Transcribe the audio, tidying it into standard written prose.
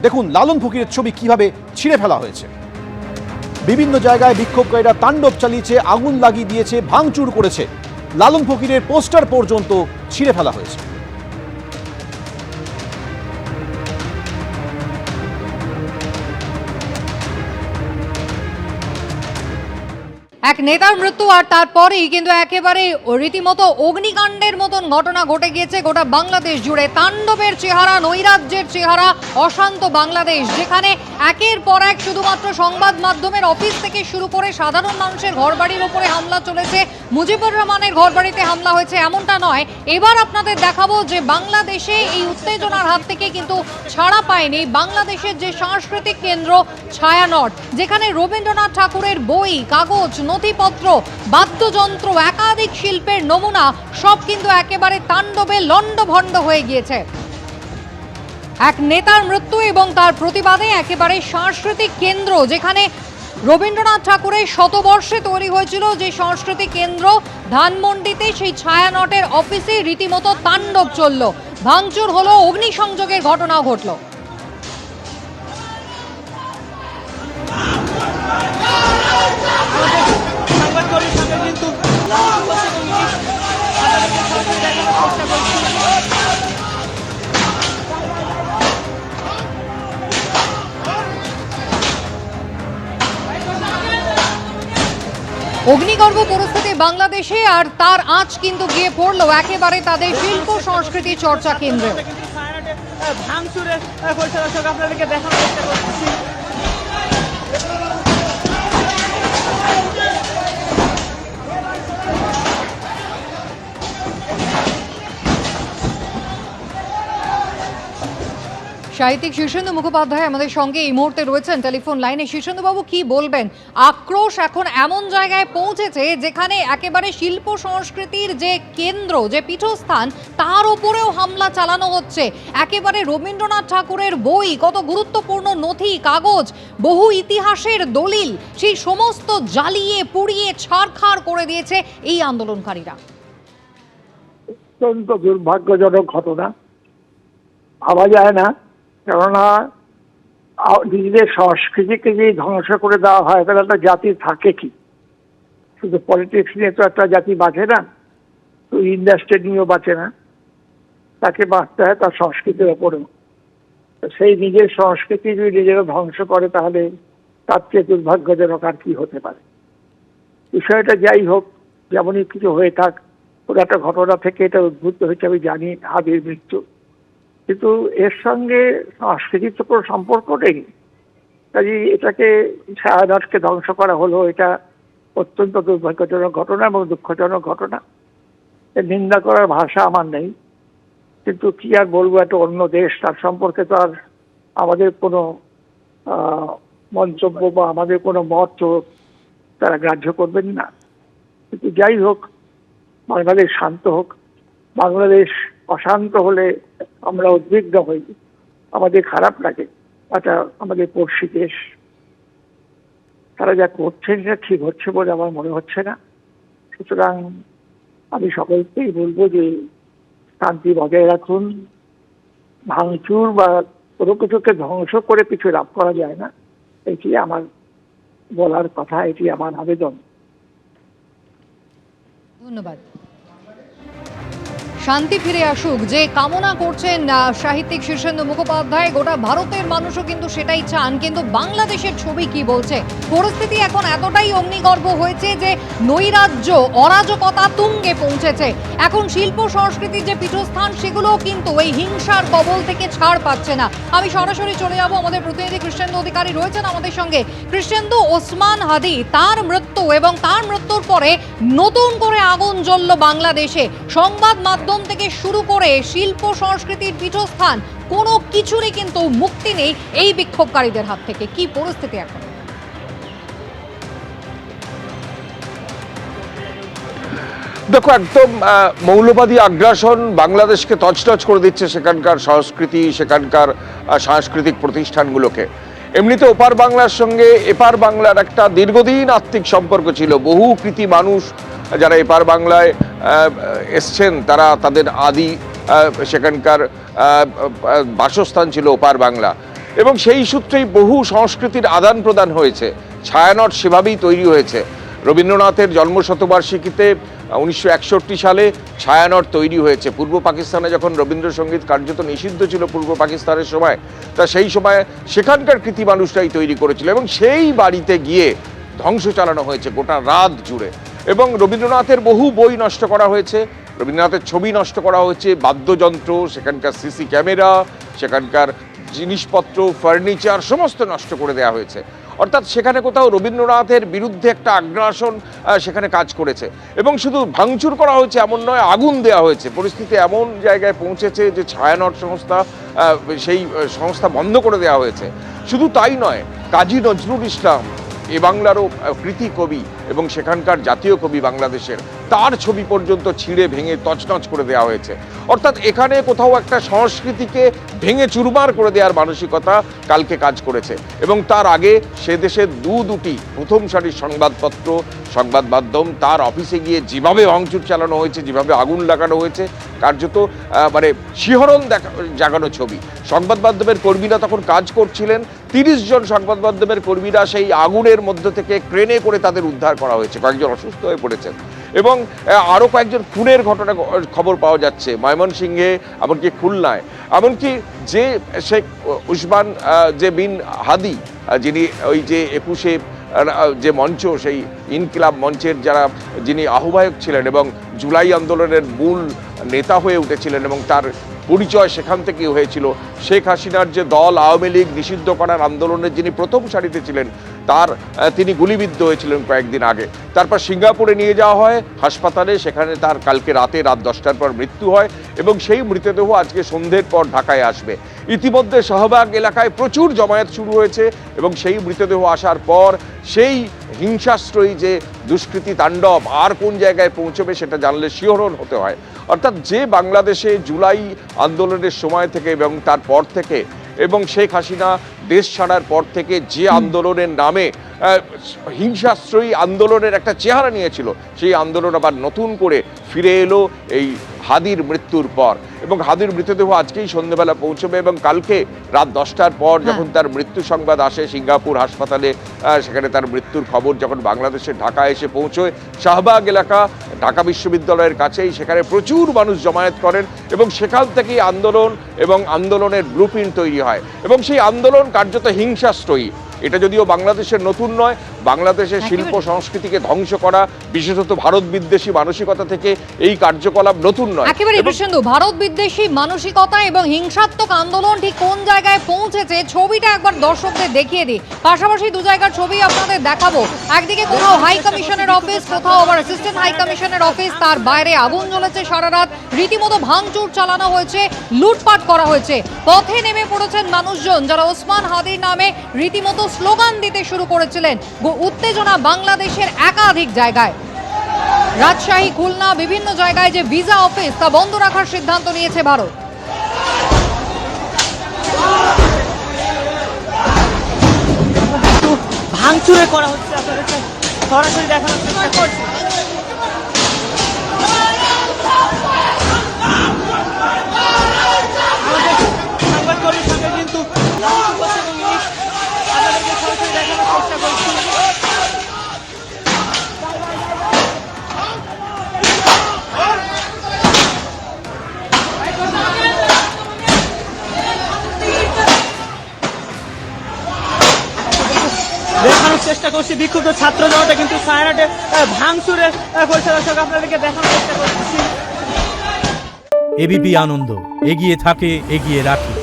দেখুন লালন ফকিরের ছবি কিভাবে ছিঁড়ে ফেলা হয়েছে। বিভিন্ন জায়গায় বিক্ষোভকারীরা তাণ্ডব চালিয়েছে, আগুন লাগিয়ে দিয়েছে, ভাঙচুর করেছে। লালন ফকিরের পোস্টার পর্যন্ত ছিঁড়ে ফেলা হয়েছে। এক নেতার মৃত্যু আর তারপরেই কিন্তু একেবারে রীতিমতো অগ্নিকাণ্ডের মতন ঘটনা ঘটে গিয়েছে গোটা বাংলাদেশ জুড়ে। তাণ্ডবের চেহারা, নৈরাজ্যের চেহারা, অশান্ত বাংলাদেশ, যেখানে একের পর এক শুধুমাত্র সংবাদ মাধ্যমের অফিস থেকে শুরু করে সাধারণ মানুষের ঘরবাড়ির ওপরে হামলা চলেছে। মুজিবুর রহমানের ঘরবাড়িতে হামলা হয়েছে এমনটা নয়, এবার আপনাদের দেখাবো যে বাংলাদেশে এই উত্তেজনার হাত থেকে কিন্তু ছাড়া পায়নি বাংলাদেশের যে সাংস্কৃতিক কেন্দ্র ছায়ানট, যেখানে রবীন্দ্রনাথ ঠাকুরের বই, কাগজ, নথিপত্র, বাদ্যযন্ত্র, একাধিক শিল্পের নমুনা সব কিন্তু একেবারে তাণ্ডবে লণ্ডভণ্ড হয়ে গিয়েছে। এক নেতার মৃত্যু এবং তার প্রতিবাদে একেবারে সাংস্কৃতিক কেন্দ্র, যেখানে রবীন্দ্রনাথ ঠাকুরের শতবর্ষে তৈরি হয়েছিল যে সাংস্কৃতিক কেন্দ্র ধানমন্ডিতে, সেই ছায়ানটের অফিসে রীতিমতো তাণ্ডব চলল, ভাঙচুর হলো, অগ্নিসংযোগের ঘটনাও ঘটল। অগ্নিগর্ভ পরিস্থিতি বাংলাদেশে, আর তার আঁচ কিন্তু গিয়ে পড়লো একেবারে তাদের শিল্প সংস্কৃতি চর্চা কেন্দ্রে। ভাঙচুরের পরিচালক আপনাদেরকে দেখানোর চেষ্টা করতেছি। সাহিত্যিক শীর্ষেন্দু মুখোপাধ্যায় আমাদের সঙ্গে এই মুহূর্তে রয়েছেন টেলিফোন লাইনে। শীর্ষেন্দু বাবু, কি বলবেন? আক্রোশ এখন এমন জায়গায় পৌঁছেছে যেখানে একেবারে শিল্প সংস্কৃতির যে কেন্দ্র, যে পীঠস্থান, তার উপরেও হামলা চালানো হচ্ছে। একেবারে রবীন্দ্রনাথ ঠাকুরের বই, কত গুরুত্বপূর্ণ নথি, কাগজ, বহু ইতিহাসের দলিল, সেই সমস্ত জ্বালিয়ে পুড়িয়ে ছারখার করে দিয়েছে এই আন্দোলনকারীরা। অত্যন্ত দুর্ভাগ্যজনক ঘটনা, ভাবা যায় না। কেননা নিজেদের সংস্কৃতিকে যদি ধ্বংস করে দেওয়া হয় তাহলে একটা জাতি থাকে কি? শুধু পলিটিক্স নিয়ে তো একটা জাতি বাঁচে না, তো ইন্ডাস্ট্রি নিয়েও বাঁচে না, তাকে বাঁচতে হয় তার সংস্কৃতির ওপরেও। সেই নিজের সংস্কৃতি যদি নিজেরা ধ্বংস করে তাহলে তার চেয়ে দুর্ভাগ্যজনক আর কি হতে পারে? বিষয়টা যাই হোক, যেমনই কিছু হয়ে থাক, ওটা একটা ঘটনা থেকে এটা উদ্ভূত হয়েছে আমি জানি, হাবির মৃত্যু, কিন্তু এর সঙ্গে সংস্কৃতির তো কোনো সম্পর্ক নেই। কাজে এটাকে ছায়ানটকে ধ্বংস করা হলো, এটা অত্যন্ত দুর্ভাগ্যজনক ঘটনা এবং দুঃখজনক ঘটনা। এর নিন্দা করার ভাষা আমার নেই, কিন্তু কি আর বলবো, একটা অন্য দেশ, তার সম্পর্কে তো আর আমাদের কোনো মন্তব্য বা আমাদের কোনো মত তো তারা গ্রাহ্য করবেন না। কিন্তু যাই হোক, বাংলাদেশ শান্ত হোক। বাংলাদেশ অশান্ত হলে আমরা উদ্বিগ্ন হই, আমাদের খারাপ লাগে। এটা আমাদের পড়শি দেশ, তারা যা করছেন সেটা ঠিক হচ্ছে বলে আমার মনে হচ্ছে না। সুতরাং আমি সকলকেই বলবো যে শান্তি বজায় রাখুন। ভাঙচুর বা কোনো কিছুকে ধ্বংস করে কিছু লাভ করা যায় না, এটি আমার বলার কথা, এটি আমার আবেদন। ধন্যবাদ। শান্তি ফিরে আসুক যে কামনা করছেন সাহিত্যিক শীর্ষেন্দু মুখোপাধ্যায়, গোটা ভারতের মানুষও কিন্তু সেটাই চান। কিন্তু বাংলাদেশের ছবি কি বলছে? পরিস্থিতি এখন এতটাই অগ্নিগর্ভ হয়েছে যে নৈরাজ্য, অরাজকতা তুঙ্গে পৌঁছেছে। এখন শিল্প সংস্কৃতির যে পীঠস্থান, সেগুলোও কিন্তু এই হিংসার কবল থেকে ছাড় পাচ্ছে না। আমি সরাসরি চলে যাব, আমাদের প্রতিনিধি কৃষ্ণেন্দু অধিকারী রয়েছেন আমাদের সঙ্গে। কৃষ্ণেন্দু, ওসমান হাদি তার মৃত্যু এবং তার মৃত্যুর পরে নতুন করে আগুন জ্বলল বাংলাদেশে। সংবাদ মাধ্যম থেকে শুরু করে শিল্প সংস্কৃতির পীঠস্থান, কোনো কিছুরই কিন্তু মুক্তি নেই এই বিক্ষোভকারীদের হাত থেকে। কি পরিস্থিতি এখন? দেখো, একদম মৌলবাদী আগ্রাসন বাংলাদেশকে তছনছ করে দিচ্ছে, সেখানকার সংস্কৃতি, সেখানকার সাংস্কৃতিক প্রতিষ্ঠানগুলোকে। এমনিতে ওপার বাংলার সঙ্গে এপার বাংলার একটা দীর্ঘদিন আত্মিক সম্পর্ক ছিল। বহু কৃতি মানুষ যারা এপার বাংলায় এসছেন, তারা তাদের আদি সেখানকার বাসস্থান ছিল ওপার বাংলা। এবং সেই সূত্রেই বহু সংস্কৃতির আদান প্রদান হয়েছে। ছায়ানট সেভাবেই তৈরি হয়েছে। রবীন্দ্রনাথের জন্মশতবার্ষিকীতে 1961 সালে ছায়ানট তৈরি হয়েছে। পূর্ব পাকিস্তানে যখন রবীন্দ্রসঙ্গীত কার্যত নিষিদ্ধ ছিল পূর্ব পাকিস্তানের সময়, তা সেই সময় সেখানকার কৃতি মানুষরাই তৈরি করেছিল এবং সেই বাড়িতে গিয়ে ধ্বংস চালানো হয়েছে গোটা রাত জুড়ে। এবং রবীন্দ্রনাথের বহু বই নষ্ট করা হয়েছে, রবীন্দ্রনাথের ছবি নষ্ট করা হয়েছে, বাদ্যযন্ত্র, সেখানকার সিসি ক্যামেরা, সেখানকার জিনিসপত্র, ফার্নিচার সমস্ত নষ্ট করে দেওয়া হয়েছে। অর্থাৎ সেখানে কোথাও রবীন্দ্রনাথের বিরুদ্ধে একটা আগ্রাসন সেখানে কাজ করেছে। এবং শুধু ভাঙচুর করা হয়েছে এমন নয়, আগুন দেওয়া হয়েছে। পরিস্থিতি এমন জায়গায় পৌঁছেছে যে ছায়ানট সংস্থা, সেই সংস্থা বন্ধ করে দেওয়া হয়েছে। শুধু তাই নয়, কাজী নজরুল ইসলাম এ বাংলারও কৃতি কবি এবং সেখানকার জাতীয় কবি বাংলাদেশের, তার ছবি পর্যন্ত ছিঁড়ে ভেঙে তছনছ করে দেওয়া হয়েছে। অর্থাৎ এখানে কোথাও একটা সংস্কৃতিকে ভেঙে চুরমার করে দেওয়ার মানসিকতা কালকে কাজ করেছে। এবং তার আগে সে দেশের দুটি প্রথম সারির সংবাদপত্র, সংবাদ মাধ্যম, তার অফিসে গিয়ে যেভাবে ভাঙচুর চালানো হয়েছে, যেভাবে আগুন লাগানো হয়েছে, কার্যত মানে শিহরণ জাগানো ছবি। সংবাদ মাধ্যমের কর্মীরা তখন কাজ করছিলেন, 30 জন সংবাদ মাধ্যমের কর্মীরা সেই আগুনের মধ্য থেকে ক্রেনে করে তাদের উদ্ধার করা হয়েছে। কয়েকজন অসুস্থ হয়ে পড়েছেন এবং আরও কয়েকজন খুনের ঘটনা খবর পাওয়া যাচ্ছে ময়মনসিংহে, এমনকি খুলনায়। এমনকি যে শেখ উসমান যে বিন হাদি, যিনি ওই যে 21-এ যে মঞ্চ, সেই ইনকিলাব মঞ্চের যিনি আহ্বায়ক ছিলেন এবং জুলাই আন্দোলনের মূল নেতা হয়ে উঠেছিলেন এবং তার পরিচয় সেখান থেকেই হয়েছিল। শেখ হাসিনার যে দল আওয়ামী লীগ নিষিদ্ধ করার আন্দোলনের যিনি প্রথম সারিতে ছিলেন, তিনি গুলিবিদ্ধ হয়েছিলেন কয়েকদিন আগে। তারপর সিঙ্গাপুরে নিয়ে যাওয়া হয় হাসপাতালে, সেখানে তার কালকে রাত 10টার পর মৃত্যু হয় এবং সেই মৃতদেহ আজকে সন্ধ্যের পর ঢাকায় আসবে। ইতিমধ্যে শাহবাগ এলাকায় প্রচুর জমায়েত শুরু হয়েছে এবং সেই মৃতদেহ আসার পর সেই হিংসাশ্রয়ী যে দুষ্কৃতি তাণ্ডব আর কোন জায়গায় পৌঁছবে সেটা জানলে শিহরণ হতে হয়। অর্থাৎ যে বাংলাদেশে জুলাই আন্দোলনের সময় থেকে এবং তারপর থেকে এবং শেখ হাসিনা দেশ ছাড়ার পর থেকে যে আন্দোলনের নামে হিংসাশ্রয়ী আন্দোলনের একটা চেহারা নিয়েছিল, সেই আন্দোলন আবার নতুন করে ফিরে এলো এই হাদির মৃত্যুর পর। এবং হাদির মৃতদেহ আজকেই সন্ধ্যেবেলা পৌঁছবে এবং কালকে রাত 10টার পর যখন তার মৃত্যু সংবাদ আসে সিঙ্গাপুর হাসপাতালে, সেখানে তার মৃত্যুর খবর যখন বাংলাদেশের ঢাকায় এসে পৌঁছয়, শাহবাগ এলাকা ঢাকা বিশ্ববিদ্যালয়ের কাছেই, সেখানে প্রচুর মানুষ জমায়েত করেন এবং সেখান থেকেই আন্দোলন এবং আন্দোলনের ব্লুপ্রিন্ট তৈরি হয় এবং সেই আন্দোলন কার্যত হিংসাশ্রয়ী। এটা যদিও বাংলাদেশের নতুন নয়, বাংলাদেশের শিল্প সংস্কৃতিকে ধ্বংস করা, বিশেষত ভারত বিদ্বেষী মানসিকতা থেকে এই কার্যকলাপ নতুন নয়। একেবারে বিশেন্দু, ভারত বিদ্বেষী মানসিকতা এবং হিংসাত্মক আন্দোলন ঠিক কোন জায়গায় পৌঁছেছে ছবিটা একবার দর্শকদের দেখিয়ে দিই। পাশাপাশি দু জায়গার ছবি আপনাদের দেখাবো। একদিকে কোথাও হাই কমিশনের অফিস, কোথাও আবার অ্যাসিস্ট্যান্ট হাই কমিশনের অফিস, তার বাইরে আগুন জ্বলেছে সারা রাত, রীতিমতো ভাঙচুর চালানো হয়েছে, লুটপাট করা হয়েছে। পথে নেমে পড়েছেন মানুষজন যারা ওসমান হাদির নামে রীতিমতো স্লোগান দিতে শুরু করেছিলেন। উত্তেজনা বাংলাদেশের একাধিক জায়গায়, রাজশাহী, খুলনা, বিভিন্ন জায়গায় যে ভিসা অফিস তা বন্ধ রাখার সিদ্ধান্ত নিয়েছে ভারত। ভাঙচুরে করা হচ্ছে, আপনাদেরকে সরাসরি দেখানোর চেষ্টা করছি। সংবাদকর্মীর সঙ্গে কিন্তু আপনাদেরকে সরাসরি দেখানোর চেষ্টা করছি। দেখানোর চেষ্টা করছি বিক্ষুব্ধ ছাত্র জনতা কিন্তু ছায়ানটে ভাঙচুরে করছে। দর্শক আপনাদেরকে দেখানোর চেষ্টা করছি। এবিপি আনন্দ, এগিয়ে থাকে, এগিয়ে রাখে।